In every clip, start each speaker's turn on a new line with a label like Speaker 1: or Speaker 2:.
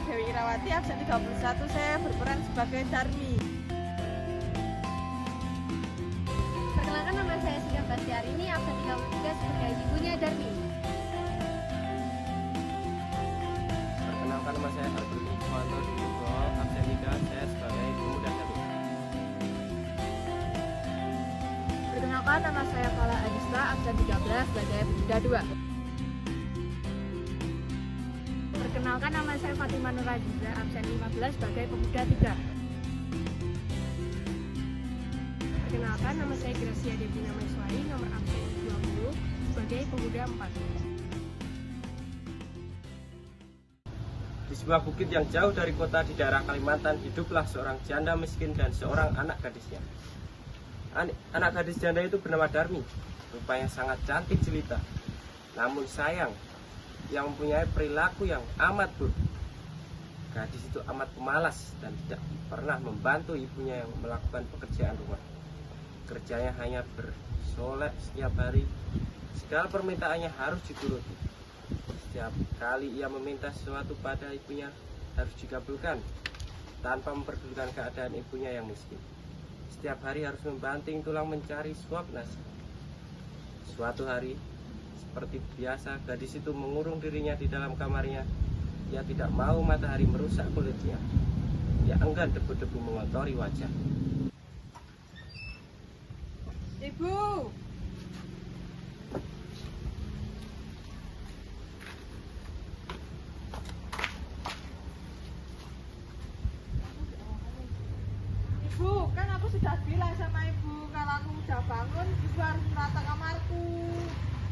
Speaker 1: Dewi Irawati, absen 31. Saya berperan sebagai Darmi.
Speaker 2: Perkenalkan, nama saya Sika Bastiarini, absen 33 sebagai ibunya Darmi.
Speaker 3: Perkenalkan, nama saya Albert Iswanto Dinugo, absen 3, saya sebagai pemuda 1.
Speaker 2: Perkenalkan, nama saya Fala Adista, absen 13 sebagai pemuda 2. Perkenalkan, nama saya Fatima Nurajiza, absen 15 sebagai pemuda 3. Perkenalkan, nama saya Gracia Devina Maiswari, nomor absen 20 sebagai pemuda 4.
Speaker 3: Di sebuah bukit yang jauh dari kota di daerah Kalimantan, hiduplah seorang janda miskin dan seorang anak gadisnya. Anak gadis janda itu bernama Darmi, rupanya sangat cantik jelita. Namun sayang, yang mempunyai perilaku yang amat buruk. Gadis itu amat pemalas dan tidak pernah membantu ibunya yang melakukan pekerjaan rumah. Kerjanya hanya bersolek setiap hari. Segala permintaannya harus dituruti. Setiap kali ia meminta sesuatu pada ibunya harus dikabulkan, tanpa memperdulikan keadaan ibunya yang miskin. Setiap hari harus membanting tulang mencari suap nasi. Suatu hari, seperti biasa, gadis itu mengurung dirinya di dalam kamarnya. Ia tidak mau matahari merusak kulitnya. Ia enggan debu-debu mengotori wajah.
Speaker 1: Ibu, kan aku sudah bilang sama ibu kalau aku udah bangun, ibu harus merata kamarku.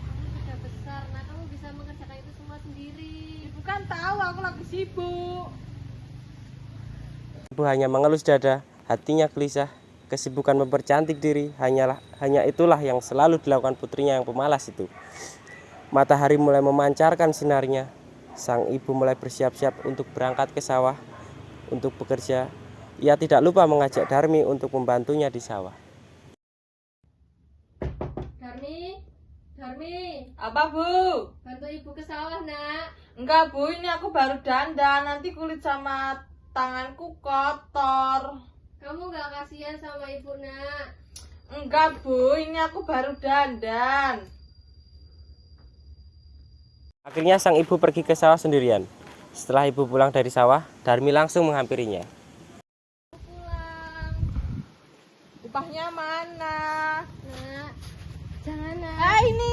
Speaker 2: Kamu sudah besar, nah kamu bisa mengerjakan itu semua sendiri.
Speaker 1: Ibu kan tahu aku lagi sibuk.
Speaker 3: Ibu hanya mengelus dada, hatinya gelisah. Kesibukan mempercantik diri hanya itulah yang selalu dilakukan putrinya yang pemalas itu. Matahari mulai memancarkan sinarnya. Sang ibu mulai bersiap-siap untuk berangkat ke sawah untuk bekerja. Ia tidak lupa mengajak Darmi untuk membantunya di sawah.
Speaker 2: Darmi,
Speaker 1: Apa, Bu?
Speaker 2: bantu ibu ke sawah, nak.
Speaker 1: Enggak, Bu, ini aku baru dandan, nanti kulit sama tanganku kotor.
Speaker 2: Kamu gak kasihan sama ibu, nak?
Speaker 1: Enggak, Bu, ini aku baru dandan.
Speaker 3: Akhirnya sang ibu pergi ke sawah sendirian. Setelah ibu pulang dari sawah, Darmi langsung menghampirinya.
Speaker 2: Pulang.
Speaker 1: Upahnya mana?
Speaker 2: Nak, jangan, nak.
Speaker 1: Ini.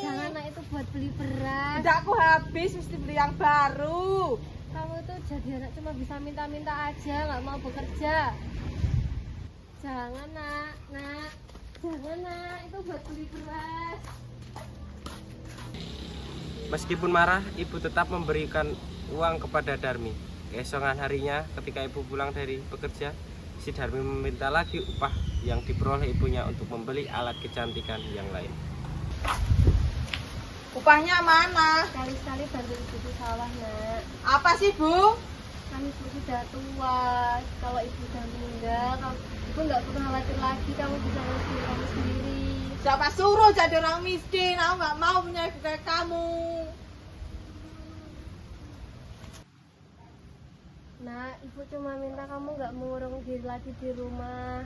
Speaker 2: Jangan, nak, itu buat beli beras.
Speaker 1: Tidak, aku habis, mesti beli yang baru.
Speaker 2: Kamu tuh jadi anak cuma bisa minta-minta aja, nggak mau bekerja. Jangan, nak. Jangan, nak, itu buat beli beras.
Speaker 3: Meskipun marah, ibu tetap memberikan uang kepada Darmi. Keesokan harinya, ketika ibu pulang dari bekerja, si Darmi meminta lagi upah yang diperoleh ibunya untuk membeli alat kecantikan yang lain.
Speaker 1: Upahnya mana?
Speaker 2: Sekali-sekali bantu ibu di sawah, nak.
Speaker 1: Apa sih, Bu?
Speaker 2: Kan ibu sudah tua. Kalau ibu sudah meninggal, ibu nggak perlu khawatir lagi. Kamu bisa ngurus diri kamu sendiri.
Speaker 1: Siapa suruh jadi orang miskin? Aku nggak mau punya ibu kayak kamu.
Speaker 2: Nah, ibu cuma minta kamu nggak mengurung diri lagi di rumah.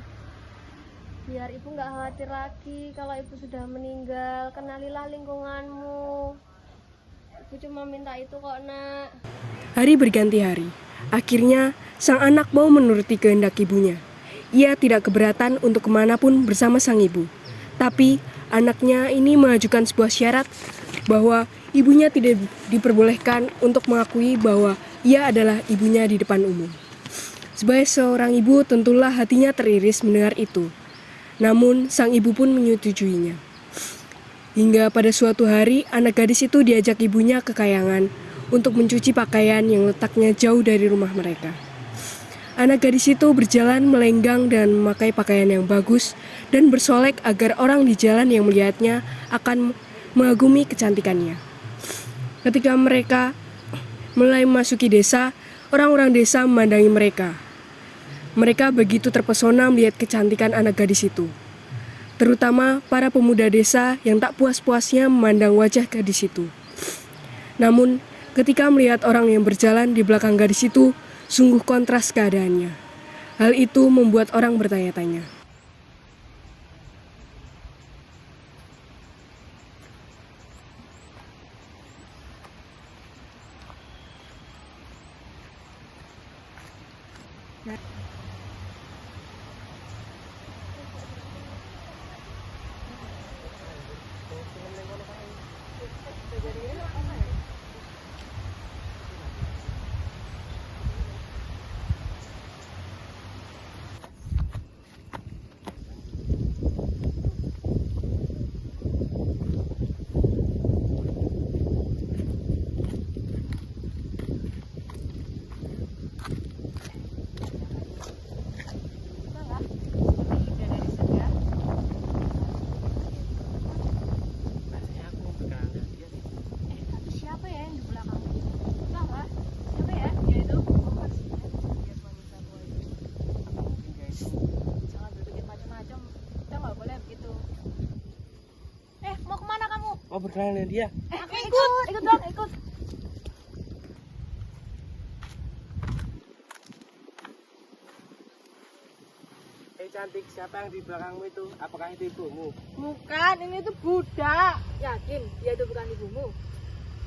Speaker 2: Biar ibu nggak khawatir lagi kalau ibu sudah meninggal. Kenalilah lingkunganmu. Ibu cuma minta itu kok, nak.
Speaker 4: Hari berganti hari. Akhirnya, sang anak mau menuruti kehendak ibunya. Ia tidak keberatan untuk kemanapun bersama sang ibu. Tapi, anaknya ini mengajukan sebuah syarat bahwa ibunya tidak diperbolehkan untuk mengakui bahwa ia adalah ibunya di depan umum. Sebagai seorang ibu, tentulah hatinya teriris mendengar itu. Namun, sang ibu pun menyetujuinya. Hingga pada suatu hari, anak gadis itu diajak ibunya ke kayangan untuk mencuci pakaian yang letaknya jauh dari rumah mereka. Anak gadis itu berjalan melenggang dan memakai pakaian yang bagus dan bersolek agar orang di jalan yang melihatnya akan mengagumi kecantikannya. Ketika mereka mulai memasuki desa, orang-orang desa memandangi mereka. Mereka begitu terpesona melihat kecantikan anak gadis itu. Terutama para pemuda desa yang tak puas-puasnya memandang wajah gadis itu. Namun, Ketika melihat orang yang berjalan di belakang gadis itu, sungguh kontras keadaannya. Hal itu membuat orang bertanya-tanya.
Speaker 3: Rasanya aku bakalan lihat dia.
Speaker 2: Tapi siapa ya yang di belakang? Siapa? Siapa ya? Dia itu? Dia wanita tua itu.
Speaker 3: Mungkin dia itu.
Speaker 2: Jangan berpikir macam-macam. Kita nggak boleh begitu. Mau kemana kamu?
Speaker 3: Oh, berkenalan dengan dia.
Speaker 2: Aku ikut dong, ikut.
Speaker 3: Cantik, siapa yang di belakangmu itu? Apakah itu ibumu?
Speaker 1: Bukan, ini tuh budak.
Speaker 2: Yakin dia itu bukan ibumu?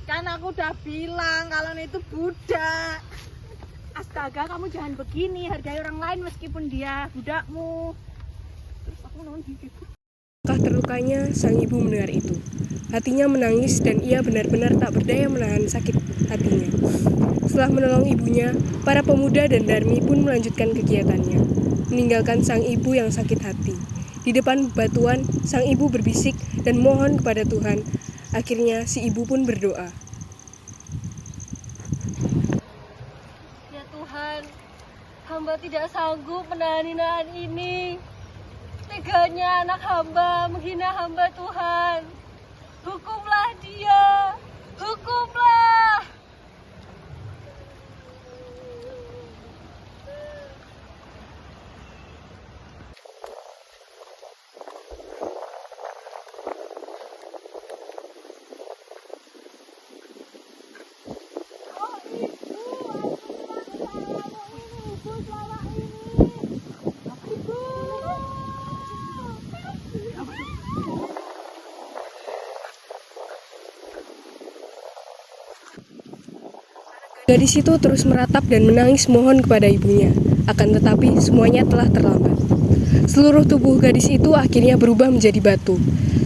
Speaker 1: Kan aku udah bilang kalau ini tuh budak.
Speaker 2: Astaga, kamu jangan begini. Hargai orang lain meskipun dia budakmu. Terus aku nonton gitu.
Speaker 4: Langkah terlukanya sang ibu mendengar itu. Hatinya menangis dan ia benar-benar tak berdaya menahan sakit hatinya. Setelah menolong ibunya, para pemuda dan Darmi pun melanjutkan kegiatannya, meninggalkan sang ibu yang sakit hati. Di depan batuan, sang ibu berbisik dan mohon kepada Tuhan. Akhirnya si ibu pun berdoa.
Speaker 2: Ya Tuhan, hamba tidak sanggup menahan hinaan ini. Teganya anak hamba menghina hamba Tuhan. Hukumlah dia, hukumlah.
Speaker 4: Gadis itu terus meratap dan menangis mohon kepada ibunya. Akan tetapi semuanya telah terlambat. Seluruh tubuh gadis itu akhirnya berubah menjadi batu.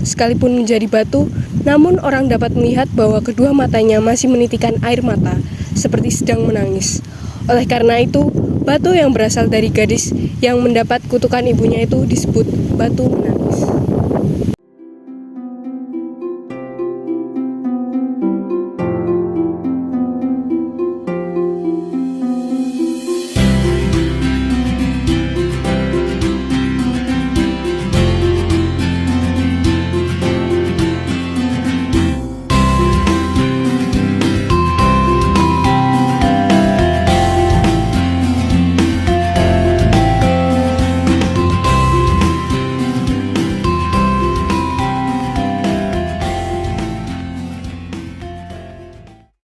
Speaker 4: Sekalipun menjadi batu, namun orang dapat melihat bahwa kedua matanya masih menitikan air mata, seperti sedang menangis. Oleh karena itu, batu yang berasal dari gadis yang mendapat kutukan ibunya itu disebut batu menangis.